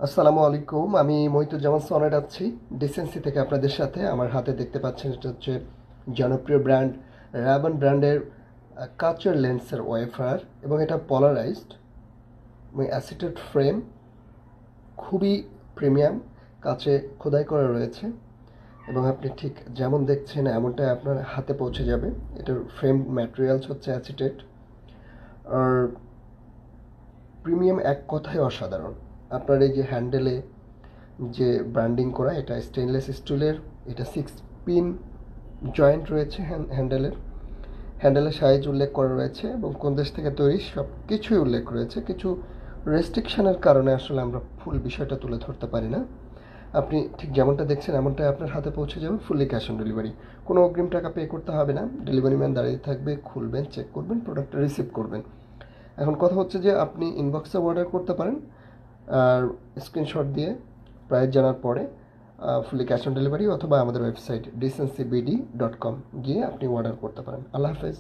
আসসালামু আলাইকুম। আমি মহিতুজ্জামান সনেট আছি ডিসেন্সি থেকে আপনাদের সাথে। আমার হাতে দেখতে পাচ্ছেন এটা হচ্ছে জনপ্রিয় ব্র্যান্ড র্যাবন ব্র্যান্ডের কাচের লেন্সের ওয়েফার, এবং এটা পলারাইজড এবং অ্যাসিটেড ফ্রেম, খুবই প্রিমিয়াম, কাচে খোদাই করা রয়েছে এবং আপনি ঠিক যেমন দেখছেন এমনটাই আপনার হাতে পৌঁছে যাবে। এটার ফ্রেম ম্যাটেরিয়ালস হচ্ছে অ্যাসিটেড, আর প্রিমিয়াম এক কথায় অসাধারণ। আপনার এই যে হ্যান্ডেলে যে ব্র্যান্ডিং করা, এটা স্টেনলেস স্টিলের, এটা 6 পিন জয়েন্ট রয়েছে হ্যান্ডেলের সাইজ উল্লেখ করা রয়েছে এবং কোন দেশ থেকে তৈরি সব কিছুই উল্লেখ রয়েছে। কিছু রেস্ট্রিকশনের কারণে আসলে আমরা ফুল বিষয়টা তুলে ধরতে পারি না। আপনি ঠিক যেমনটা দেখছেন এমনটাই আপনার হাতে পৌঁছে যাবে, ফুললি ক্যাশ অন ডেলিভারি। কোনো অগ্রিম টাকা পে করতে হবে না। ডেলিভারি ম্যান দাঁড়িয়ে থাকবে, খুলবেন, চেক করবেন, প্রোডাক্টটা রিসিভ করবেন। এখন কথা হচ্ছে যে আপনি ইনবক্সে অর্ডার করতে পারেন, আর স্ক্রিনশট দিয়ে প্রাইস জানার পরে ফুলি ক্যাশ অন ডেলিভারি, অথবা আমাদের ওয়েবসাইট decencyBD.com গিয়ে আপনি অর্ডার করতে পারেন। আল্লাহ হাফেজ।